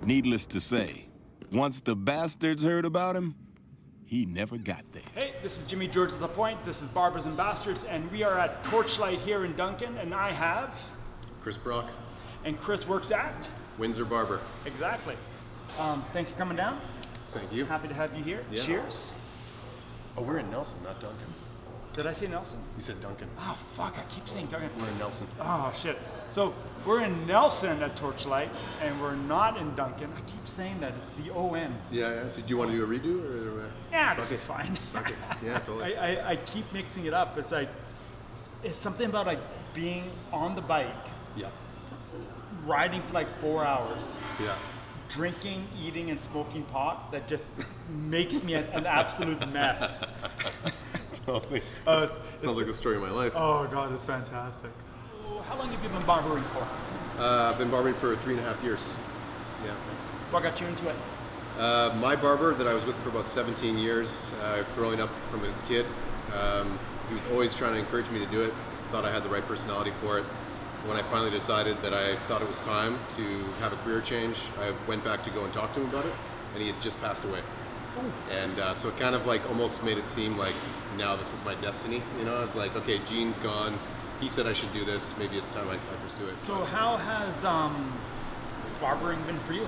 Needless to say, once the bastards heard about him, he never got there. Hey, this is Jimmy George's The Point. This is Barbers and Bastards, and we are at Torchlight here in Duncan, and I have... Chris Brach. And Chris works at? Windsor Barber. Exactly. Thanks for coming down. Thank you. Happy to have you here. Yeah. Cheers. Oh, we're in Nelson, not Duncan. Did I say Nelson? You said Duncan. Oh, fuck, I keep saying Duncan. We're in Nelson. Oh, shit. So, we're in Nelson at Torchlight, and we're not in Duncan. I keep saying that. It's the ON. Yeah. Did you want to do a redo? Or, Yeah, this is fine. Fuck it. Yeah, totally. I keep mixing it up. It's like, it's something about like being on the bike, Yeah. riding for like 4 hours, Yeah. drinking, eating, and smoking pot that just makes me an absolute mess. Totally. It's Sounds like the story of my life. Oh God, it's fantastic. How long have you been barbering for? I've been barbering for 3.5 years. Yeah. What got you into it? My barber that I was with for about 17 years, growing up from a kid, he was always trying to encourage me to do it. Thought I had the right personality for it. When I finally decided that I thought it was time to have a career change, I went back to go and talk to him about it, and he had just passed away. Ooh. And so it kind of like almost made it seem like now this was my destiny. You know, I was like, okay, Gene's gone. He said I should do this. Maybe it's time I pursue it. So how has barbering been for you?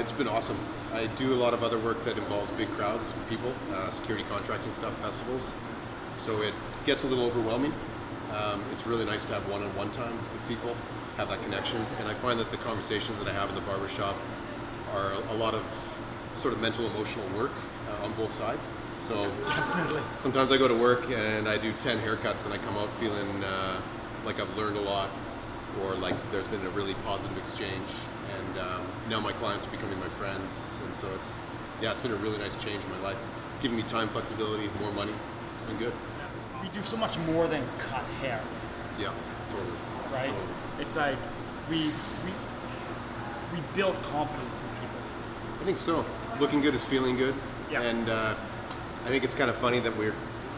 It's been awesome. I do a lot of other work that involves big crowds of people, security contracting stuff, festivals. So it gets a little overwhelming. It's really nice to have one-on-one time with people, have that connection. And I find that the conversations that I have in the barbershop are a lot of sort of mental, emotional work on both sides. So Definitely. sometimes I go to work and I do 10 haircuts and I come out feeling like I've learned a lot, or like there's been a really positive exchange. And now my clients are becoming my friends. And so it's been a really nice change in my life. It's giving me time, flexibility, more money. It's been good. We do so much more than cut hair, Yeah, totally. right? Totally. It's like we build confidence in people. I think so. Looking good is feeling good. Yeah. And I think it's kind of funny that we're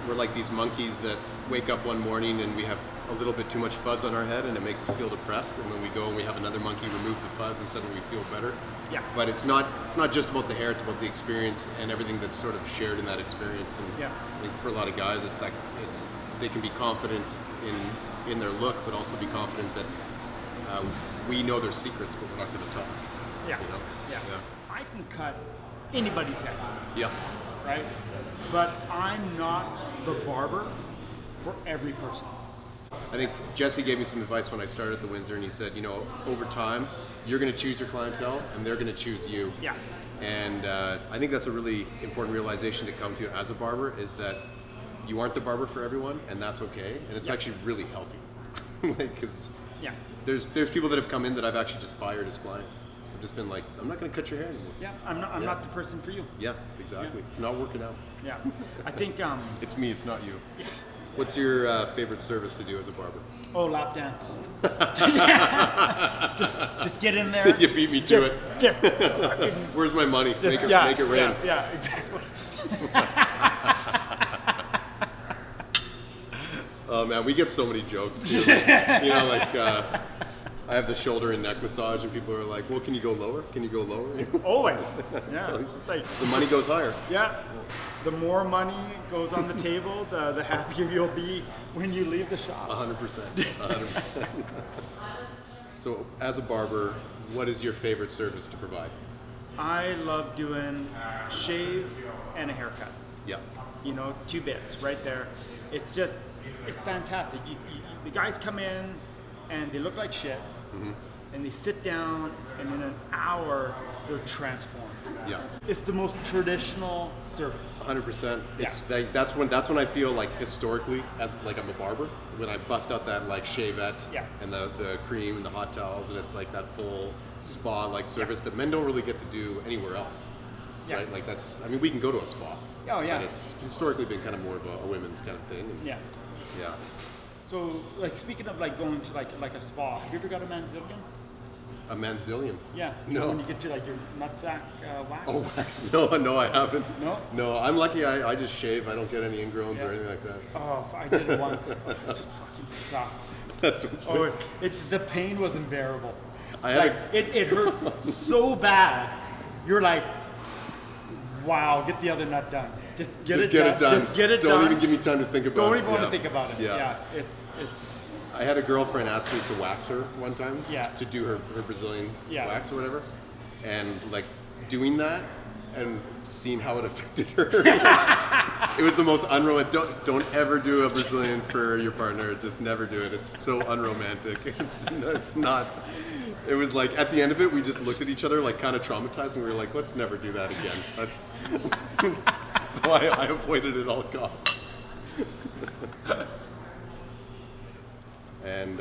like these monkeys that wake up one morning and we have a little bit too much fuzz on our head and it makes us feel depressed, and then we go and we have another monkey remove the fuzz and suddenly we feel better. Yeah. But it's not just about the hair, it's about the experience and everything that's sort of shared in that experience. And Yeah. I think for a lot of guys they can be confident in their look, but also be confident that we know their secrets, but we're not going to talk. Yeah. You know? Yeah. Yeah. I can cut anybody's hair, Yeah. right? But I'm not the barber for every person. I think Jesse gave me some advice when I started at the Windsor, and he said, you know, over time, you're going to choose your clientele, and they're going to choose you. Yeah. And I think that's a really important realization to come to as a barber, is that you aren't the barber for everyone, and that's okay. And it's actually really healthy. Because Yeah. there's people that have come in that I've actually just fired as clients. I've just been like, I'm not going to cut your hair anymore. Yeah. I'm not the person for you. Yeah, exactly. Yeah. It's not working out. Yeah. I think It's me, it's not you. yeah. What's your favorite service to do as a barber? Oh, lap dance. just get in there. You beat me to it. Just, Where's my money? just- Make it yeah, rain. Yeah, exactly. Oh man, we get so many jokes. Too. You know, like I have the shoulder and neck massage, and people are like, "Well, can you go lower? Can you go lower?" Always. Yeah. So It's like, the money goes higher. yeah. The more money goes on the table, the happier you'll be when you leave the shop. 100%. 100%. So, as a barber, what is your favorite service to provide? I love doing a shave and a haircut. Yeah. You know, 2 bits right there. It's fantastic. The guys come in and they look like shit, and they sit down, and in an hour they're transformed. Yeah. It's the most traditional service. 100%. It's Yeah. that's when I feel like historically, as like I'm a barber, when I bust out that like shavette Yeah. and the cream and the hot towels, and it's like that full spa like service that men don't really get to do anywhere else. Yeah. Right? Like we can go to a spa. Oh, yeah. But it's historically been kind of more of a women's kind of thing. And Yeah. Yeah. So, like, speaking of like going to like a spa, have you ever got a manzillion? A manzillion? Yeah. No. When you get to like your nutsack wax. Oh, wax. No, I haven't. No? No, I'm lucky. I just shave. I don't get any ingrowns or Yeah. anything like that. So. Oh, I did it once. It fucking sucks. That's Oh, the pain was unbearable. I had Like it hurt so bad. You're like, wow, get the other nut done. Just get it done. Just get it done. Don't even give me time to think about it. Don't even want to think about it. Yeah. It's. I had a girlfriend ask me to wax her one time. Yeah. To do her Brazilian Yeah. wax or whatever. And like doing that and seeing how it affected her. It was the most unromantic. Don't ever do a Brazilian for your partner. Just never do it. It's so unromantic. It's not. It was like at the end of it, we just looked at each other like kind of traumatized, and we were like, let's never do that again. So I avoided it at all costs. And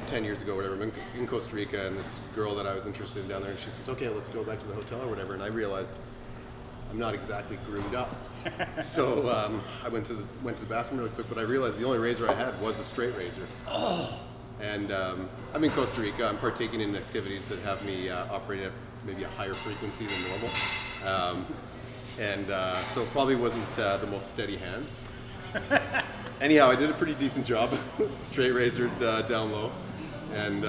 10 years ago, whatever, I'm in Costa Rica, and this girl that I was interested in down there, and she says, okay, let's go back to the hotel or whatever. And I realized I'm not exactly groomed up. So I went to the bathroom really quick, but I realized the only razor I had was a straight razor. Oh. And I'm in Costa Rica. I'm partaking in activities that have me operate at maybe a higher frequency than normal. So it probably wasn't the most steady hand. Anyhow, I did a pretty decent job, straight razored down low, and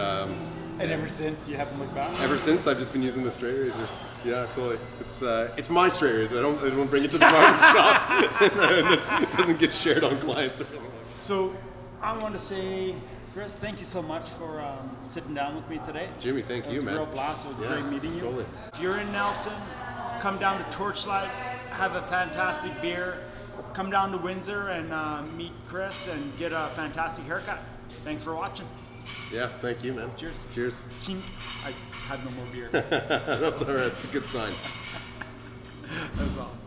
ever since you haven't looked back. Ever since, I've just been using the straight razor. Yeah, totally. It's my straight razor. I don't bring it to the barber shop, and it doesn't get shared on clients or anything. So, I want to say, Chris, thank you so much for sitting down with me today. Jimmy, thank you, man. It was a real blast. It was great meeting you. Totally. If you're in Nelson, come down to Torchlight, have a fantastic beer. Come down to Windsor and meet Chris and get a fantastic haircut. Thanks for watching. Yeah, thank you, man. Cheers. Cheers. Chink. I had no more beer. That's all right. It's a good sign. That was awesome.